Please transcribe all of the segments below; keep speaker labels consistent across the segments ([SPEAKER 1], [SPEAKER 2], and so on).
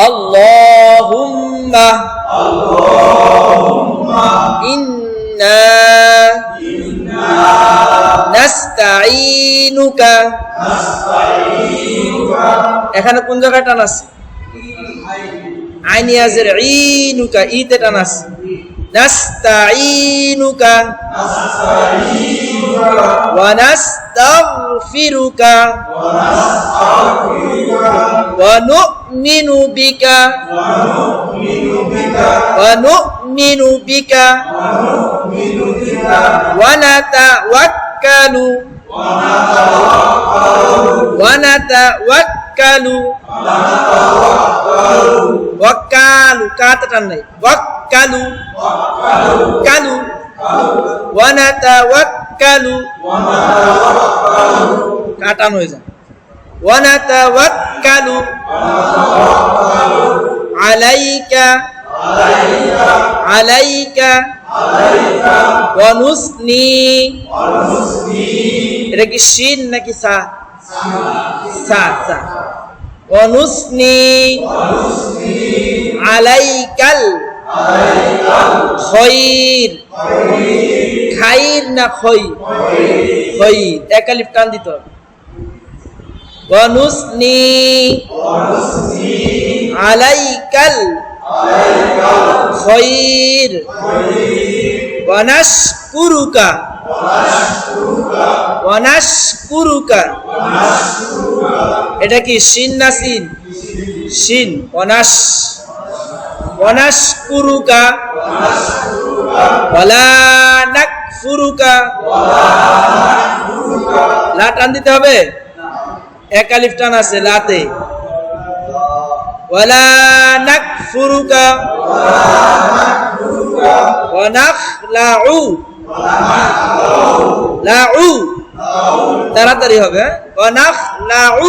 [SPEAKER 1] আল্লাহুম্মা ইন্না নাস্তাঈনুকা। এখানে কোন জায়গায় টান আছে? আইনি আজের ঈনুকা, ইতে টান আছে। নাস্তাঈনুকা ওয়া নাস্তাগফিরুকা ওয়া নু'মিনু বিকা ওয়া নাতাওয়াক্কালু ওয়াক্কালু, কাতে টান নাই, ওয়াক্কালু কালু ওয়া নাতাওয়াক্কালু, কাটান হয়ে যায়। ওয়া নাতাওয়াক্কালু আলাইকা ওয়া নুসনি। এটা কি শিন নাকি সা? সা। ওয়া নুসনি আলাইকাল খৈর। খাইর না খৈ? খৈর, এক আলিফ টান দিতে হবে। ওয়া নুসনি আলাইকাল খৈর ওয়া নাশকুরুকা এটা কি শিন না সিন? শিন। ওয়া নাশকুরুকা ওয়ালা নাকফুরুকা। লা টান দিতে হবে, এক আলিফ টান আছে লাতে। ওয়ালা নাকফুরুকা ওয়া নাখলাউ। লাউ তাড়াতাড়ি হবে। ওয়া নাখলাউ,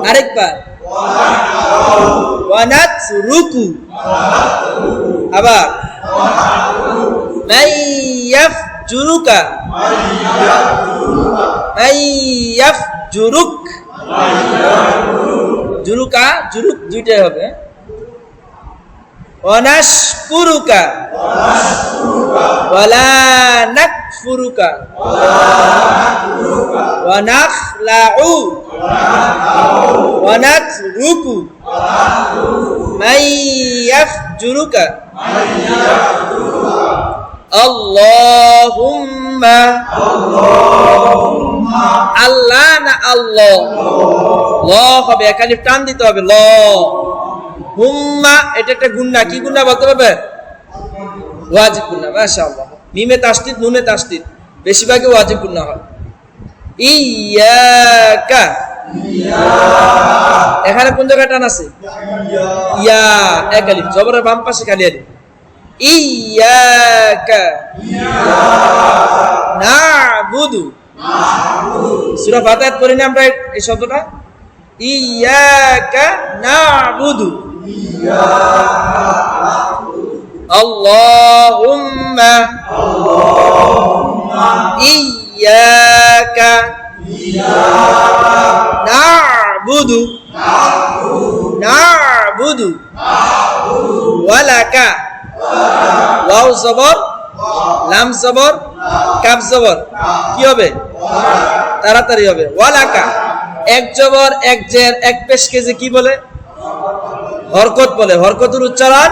[SPEAKER 1] আরেকবার। ওয়া নাতরুকু, আবার। মাইয়াফজুরুকা মাইয়াফজুরুক। জুরুকা জুরুক দুইটাই হবে। ওয়া নাশকুরুকা ওয়ালা নাকফুরুকা ওয়া নাখলাউ ওয়া নাতরুকু মাইয়াফজুরুকা। আল্লাহুম্মা, আল্লাহ না আল্লাহ? ল হবে, এক আলিফ টান দিতে হবে। ল হুম্মা, এটা একটা গুন্না। কি গুন্না বলতে পারবে? ওয়াজিব গুন্না। মাশাআল্লাহ। মিমে তাসদীদ, নুনে তাসদীদ, বেশিরভাগই ওয়াজিব গুন্না হয়। ইয়াকা, এখানে কোন জায়গায় টান আছে? ইয়া, এক আলিফ, জবরের বাম পাশে খালি আলিফ। ইয়াকা না'বুদু। সূরা ফাতিহা পড়ি না আমরা এই শব্দটা? ইয়াকা না'বুদু। আল্লাহুম্মা ইয়াকা না'বুদু ওয়া লাকা। ওয়াও জবর, লাম জবর, কাফ জবর, কি হবে? তাড়াতাড়ি হবে। ওয়ালাকা, এক জবর, এক জের, এক পেশকে যে কি বলে? হরকত বলে। হরকতের উচ্চারণ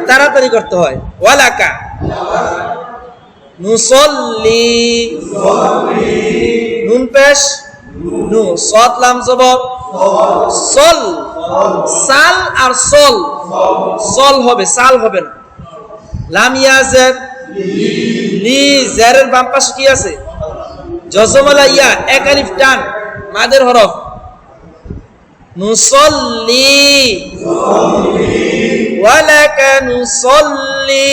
[SPEAKER 1] তাড়াতাড়ি করতে হয়। ওয়ালাকা। নুসল্লি, নুন পেশ, নু, সদ লাম জবর, সল, সাল আর সল, সল হবে, সাল হবে না। লাম ইয়াজের, লি, জেরের বাম পাশে কি আছে? জজমালা ইয়া, এক আলিফ টান, মাদের হরফ। নুসল্লি ওয়ালাকা নুসল্লি।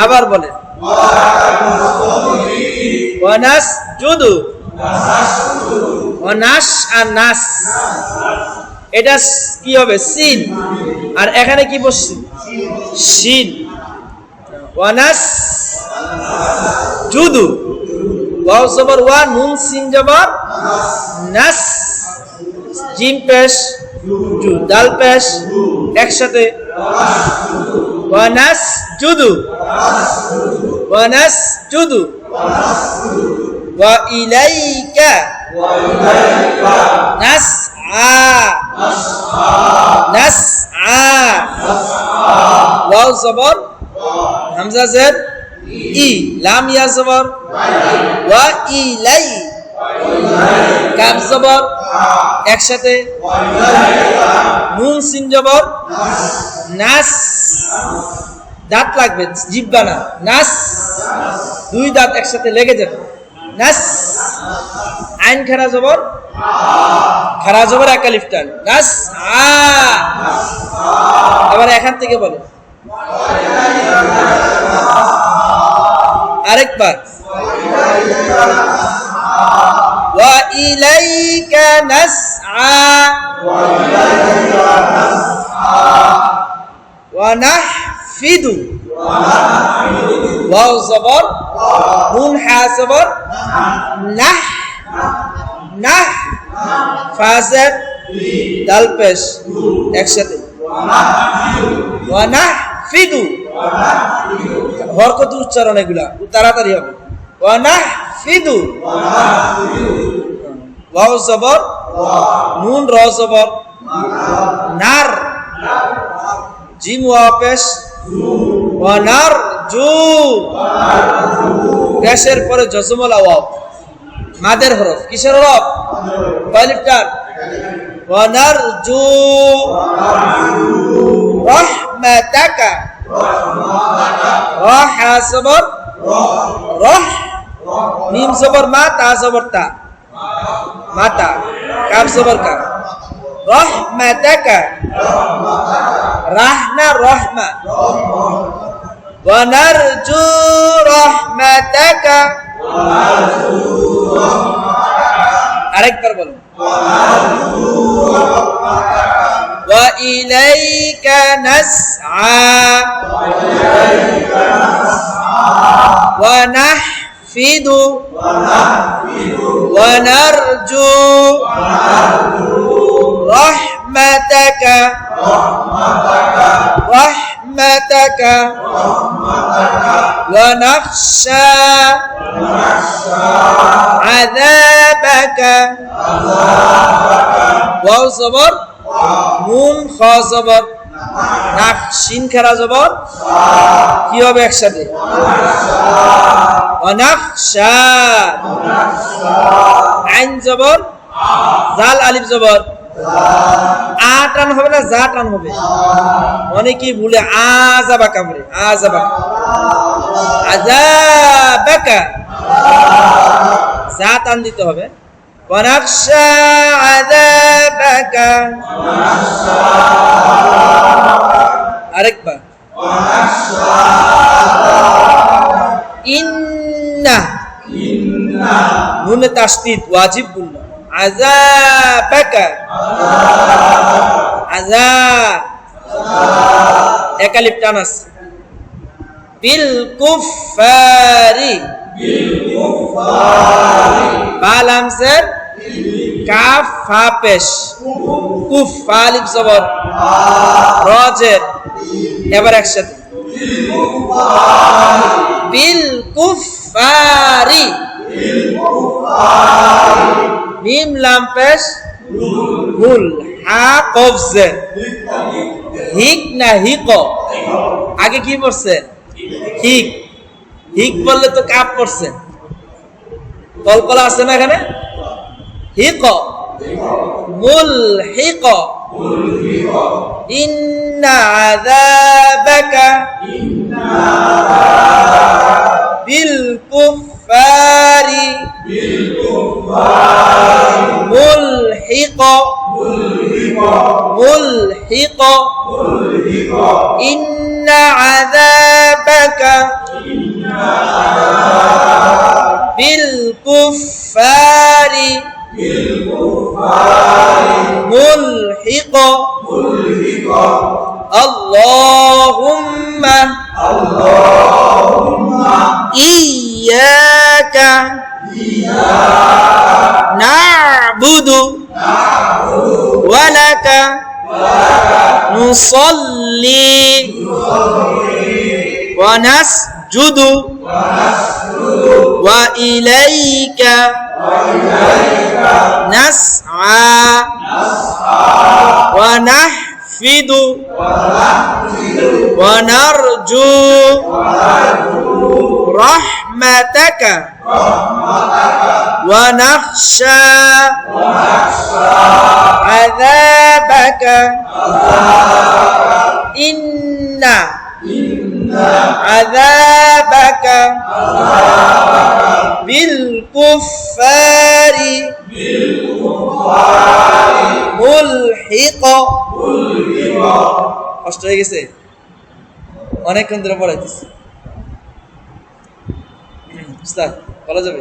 [SPEAKER 1] আবার বলে ওয়া নাসজুদু, ওয়া নাস আর নাস, এটা কি হবে? সিন। আর এখানে কি বসছে? শিন। ওয়া নাসজুদু, ওয়াও জবর ওয়া, নুন সিন জবর নাস, জিম পেশ জু, দাল পেশ একসাথে ওয়া নাসজুদু ওয়া নাসজুদু ওয়া ইলাইকা নাসআ নাসআ ওয়াও জবর হামজা জের ই লাম ইয়া জবর ওয়া ইলাই কাফ জবর একসাথে নুন সিন জবর নাস দাঁত লাগবে জিহ্বা না নাস দুই দাঁত একসাথে লেগে যাবে নাস আইন খারা জবর এক আলিফ টান নাস আ এবার এখান থেকে বলো আরেকবার ওয়া ইলাইকা নাসআ ওয়া নাহফিদু ওয়াও জবর নুন হা জবর নাহ নাহ ফাজের দাল পেশ একসাথে ওয়া নাহফিদু হরকত উচ্চারণ এগুলা তাড়াতাড়ি হবে ওয়া নাহফিদু ওয়াও জবর নুন র জবর নার জিম ওয়া পেশ ওয়া নার জু পেশের পরে জজমলা ওয়াও মাদের হরফ কিসের হরফ কয়লিফটার ওয়া নার জু রাহমাতাকা রাহ জবর রাহ মিম জবর মা তা জবর তা মাতা কাফ জবর কা রাহমাতাকা রাহনা রাহমা ওয়া নারজু রাহমাতাকা আরেকবার বলুন ওয়া ইলাইকা নাসআ ওয়া নাহফিদু ওয়া নারজু রাহমাতাকা রাহমাতাকা ওয়া নাখশা আযাবাকা ওয়াও জবর নুন খ জবর নাক শিন খারা জবর কি হবে একসাথে অনাখশা আইন জবর জাল আলিফ জবর আ টান হবে না যা টান হবে অনেকেই ভুলে আযাবাকা বলে আযাবাকা আযাবাকা যা টান দিতে হবে ওয়ানাখশা আযাবাকা আরেকবার ইন্না নুনে তাসদীদ ওয়াজিব বললাম আযাবাকা আযা এক আলিফ টান আছে বিল কুফারি বা লামজের কাফ ফা পেশ কুফ ফা আলিফ জবর রজের এবার একসাথে বিল কুফারি মিম লাম পেশ হুল হা কফ জের হিক না হিক আগে কি পড়ছে হিক হিক বললে তো কাপ পড়ছে কলকলা আছে না এখানে হিক মুল হিক ইন্না আযাবাকা বিল কুফারি মুলহিক ইন্না আযাবাকা বিল কুফারি মুলহিক আল্লাহুম্মা ইয়্যাকা না'বুদু নুসাল্লি ওয়া নাসজুদু ওয়া ইলাইকা নাসআ ওয়া নাহফিদু ওয়া নারজু রাহমাতাকা ওয়া নাখশা আযাবাকা ইন্না আযাবাকা বিল কুফফারি মুলহিক। কষ্ট হয়ে গেছে, অনেকক্ষণ ধরে পড়াইতেছি। উস্তাদ বলা যাবে?